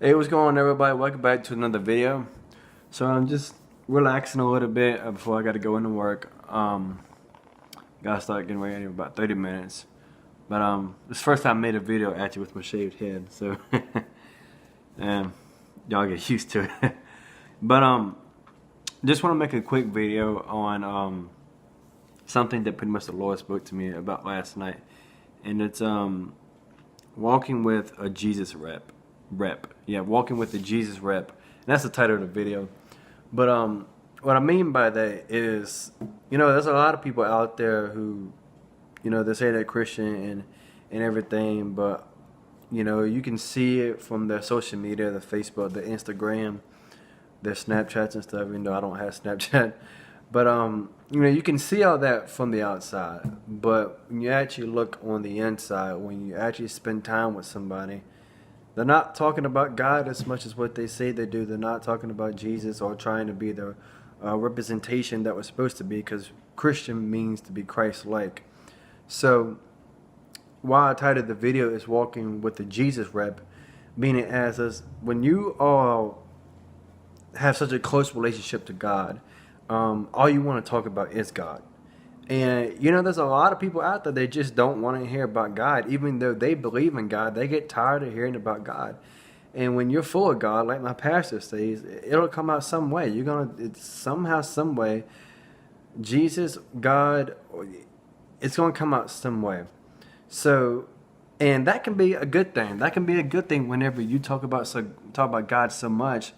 Hey, what's going on, everybody? Welcome back to another video. So I'm just relaxing a little bit before I got to go into work. Gotta start getting ready in about 30 minutes. But this is the first time I made a video actually with my shaved head, so y'all get used to it. But just want to make a quick video on something that pretty much the Lord spoke to me about last night, and it's walking with a Jesus rep. Yeah, walking with the Jesus rep. And that's the title of the video. But what I mean by that is, there's a lot of people out there who, they say they're Christian and everything, but you can see it from their social media, the Facebook, the Instagram, their Snapchats and stuff, even though I don't have Snapchat. But you can see all that from the outside, but when you actually look on the inside, when you actually spend time with somebody, they're not talking about God as much as what they say they do. They're not talking about Jesus or trying to be the representation that we're supposed to be, because Christian means to be Christ-like. So why I titled the video is Walking with the Jesus Rep, meaning as us, when you all have such a close relationship to God, all you want to talk about is God. And there's a lot of people out there, they just don't want to hear about God. Even though they believe in God, they get tired of hearing about God. And when you're full of God, like my pastor says, it'll come out some way. It's somehow, some way, Jesus, God, it's going to come out some way. So, and that can be a good thing. That can be a good thing whenever you talk about God so much,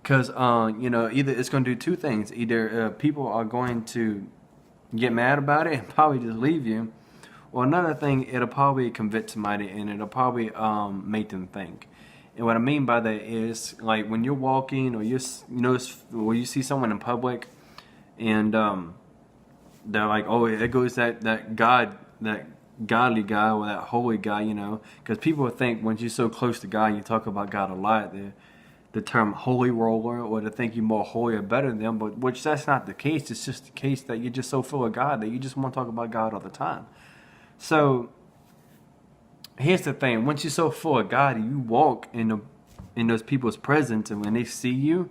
because either it's going to do two things. Either people are going to get mad about it and probably just leave you, or another thing, it'll probably convict somebody and it'll probably make them think. And what I mean by that is, like, when you're walking or or you see someone in public and they're like, oh, there goes that godly guy or that holy guy, because people think when you're so close to God and you talk about God a lot, the term holy roller, or to think you're more holy or better than them, but which that's not the case. It's just the case that you're just so full of God that you just want to talk about God all the time. So here's the thing: once you're so full of God and you walk in those people's presence, and when they see you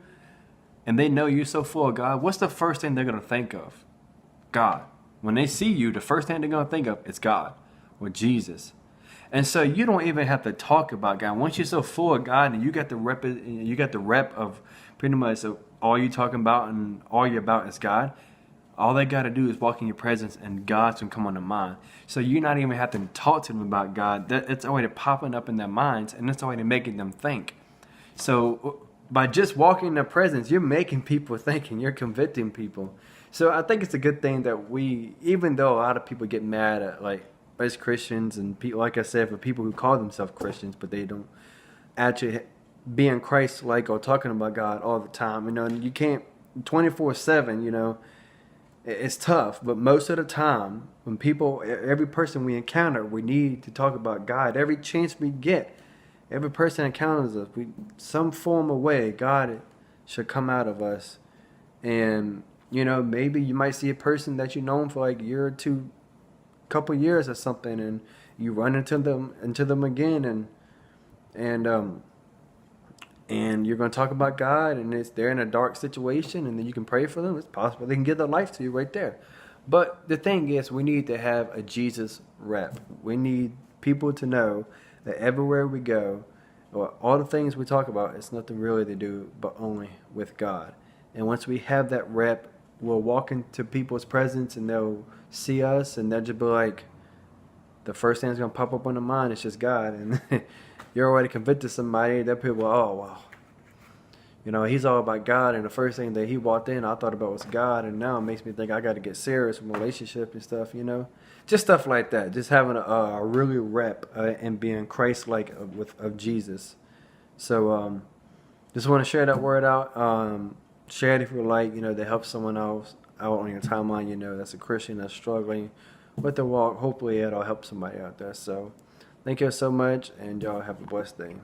and they know you're so full of God, what's the first thing they're gonna think of? God. When they see you, the first thing they're gonna think of is God or Jesus. And so you don't even have to talk about God. Once you're so full of God and you got the rep of pretty much all you talking about and all you're about is God, all they got to do is walk in your presence and God's going to come on their mind. So you're not even having to talk to them about God. It's already popping up in their minds, and it's already making them think. So by just walking in their presence, you're making people think and you're convicting people. So I think it's a good thing that even though a lot of people get mad at, like, as Christians and people, like I said, for people who call themselves Christians, but they don't actually being Christ-like or talking about God all the time. You can't 24/7. It's tough. But most of the time, when every person we encounter, we need to talk about God. Every chance we get, every person encounters us, some form of way, God should come out of us. And maybe you might see a person that you've known for like a year or two, couple years or something, and you run into them again, and you're going to talk about God, and they're in a dark situation, and then you can pray for them. It's possible they can give their life to you right there. But the thing is, we need to have a Jesus rep. We need people to know that everywhere we go, or all the things we talk about, it's nothing really to do but only with God. And once we have that rep, we'll walk into people's presence and they'll see us and they'll just be like, the first thing that's going to pop up on their mind is just God. And you're already convicted somebody, that people, oh, wow. He's all about God, and the first thing that he walked in, I thought about was God, and now it makes me think I got to get serious with relationship and stuff, Just stuff like that. Just having a really rep and being Christ-like of Jesus. So just want to share that word out. Share it if you like, to help someone else out on your timeline, that's a Christian that's struggling with the walk. Hopefully it'll help somebody out there. So thank you so much, and y'all have a blessed day.